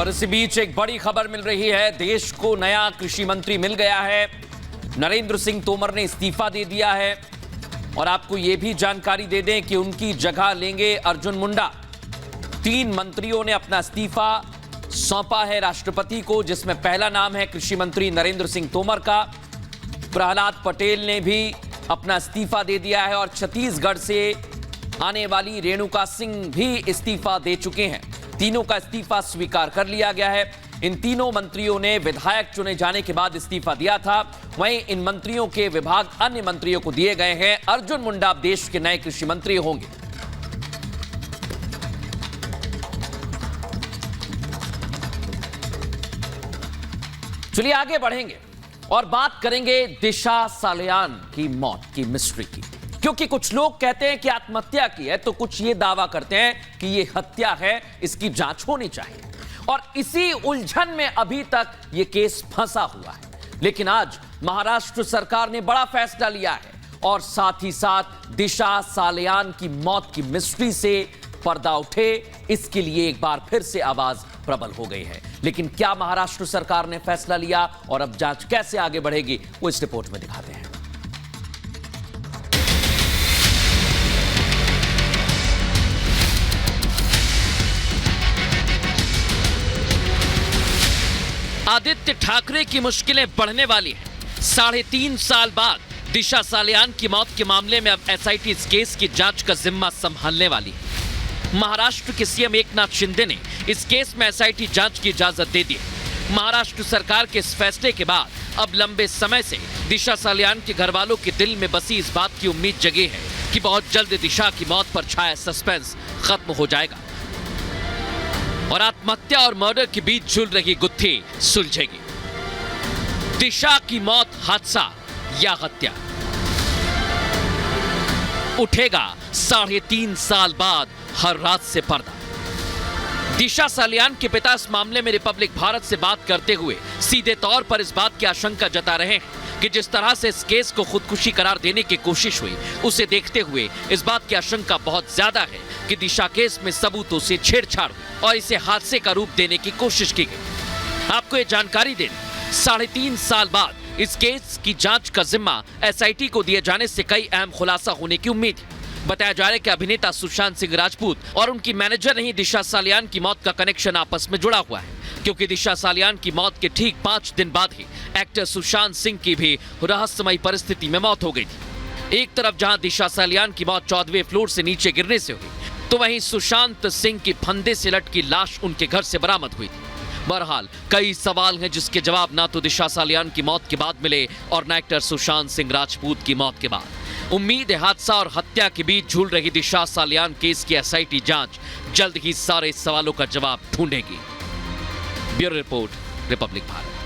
और इसी बीच एक बड़ी खबर मिल रही है। देश को नया कृषि मंत्री मिल गया है। नरेंद्र सिंह तोमर ने इस्तीफा दे दिया है और आपको यह भी जानकारी दे दें कि उनकी जगह लेंगे अर्जुन मुंडा। 3 मंत्रियों ने अपना इस्तीफा सौंपा है राष्ट्रपति को, जिसमें पहला नाम है कृषि मंत्री नरेंद्र सिंह तोमर का। प्रहलाद पटेल ने भी अपना इस्तीफा दे दिया है और छत्तीसगढ़ से आने वाली रेणुका सिंह भी इस्तीफा दे चुके हैं। तीनों का इस्तीफा स्वीकार कर लिया गया है। इन तीनों मंत्रियों ने विधायक चुने जाने के बाद इस्तीफा दिया था। वहीं इन मंत्रियों के विभाग अन्य मंत्रियों को दिए गए हैं। अर्जुन मुंडा अब देश के नए कृषि मंत्री होंगे। चलिए आगे बढ़ेंगे और बात करेंगे दिशा सालियान की मौत की मिस्ट्री की, क्योंकि कुछ लोग कहते हैं कि आत्महत्या की है, तो कुछ ये दावा करते हैं कि ये हत्या है, इसकी जांच होनी चाहिए। और इसी उलझन में अभी तक ये केस फंसा हुआ है। लेकिन आज महाराष्ट्र सरकार ने बड़ा फैसला लिया है और साथ ही साथ दिशा सालियान की मौत की मिस्ट्री से पर्दा उठे, इसके लिए एक बार फिर से आवाज प्रबल हो गई है। लेकिन क्या महाराष्ट्र सरकार ने फैसला लिया और अब जांच कैसे आगे बढ़ेगी, वो इस रिपोर्ट में दिखाते हैं। आदित्य ठाकरे की मुश्किलें बढ़ने वाली हैं। 3.5 साल बाद दिशा सालियान की मौत के मामले में अब एसआईटी इस केस की जांच का जिम्मा संभालने वाली है। महाराष्ट्र के सीएम एकनाथ शिंदे ने इस केस में एसआईटी जांच की इजाजत दे दी है। महाराष्ट्र सरकार के इस फैसले के बाद अब लंबे समय से दिशा सालियान के घर वालों के दिल में बसी इस बात की उम्मीद जगी है कि बहुत जल्द दिशा की मौत पर छाया सस्पेंस खत्म हो जाएगा और आत्महत्या और मर्डर के बीच झूल रही गुत्थी सुलझेगी। दिशा की मौत हादसा या हत्या, उठेगा 3.5 साल बाद हर रात से पर्दा। दिशा सालियान के पिता इस मामले में रिपब्लिक भारत से बात करते हुए सीधे तौर पर इस बात की आशंका जता रहे हैं कि जिस तरह से इस केस को खुदकुशी करार देने की कोशिश हुई, उसे देखते हुए इस बात की आशंका बहुत ज्यादा है कि दिशा केस में सबूतों से छेड़छाड़ हुई और इसे हादसे का रूप देने की कोशिश की गई। आपको ये जानकारी दें, 3.5 साल बाद इस केस की जांच का जिम्मा एसआईटी को दिए जाने से कई अहम खुलासा होने की उम्मीद है। बताया जा रहा है कि अभिनेता सुशांत सिंह राजपूत और उनकी मैनेजर ने ही दिशा सालियान की मौत का कनेक्शन आपस में जुड़ा हुआ है, क्योंकि दिशा सालियान की मौत के ठीक 5 दिन बाद ही एक्टर सुशांत सिंह की भी रहस्यमयी परिस्थिति में मौत हो गई थी। एक तरफ जहां दिशा सालियान की मौत 14वें फ्लोर से नीचे गिरने से हुई, तो वहीं सुशांत सिंह की फंदे से लटकी लाश उनके घर से बरामद हुई थी। बहरहाल कई सवाल हैं जिसके जवाब ना तो दिशा सालियान की मौत के बाद मिले और न एक्टर सुशांत सिंह राजपूत की मौत के बाद। उम्मीद है हादसा और हत्या के बीच झूल रही दिशा सालियान केस की एसआईटी जांच जल्द ही सारे सवालों का जवाब ढूंढेगी। Bureau report, Republic Bharat.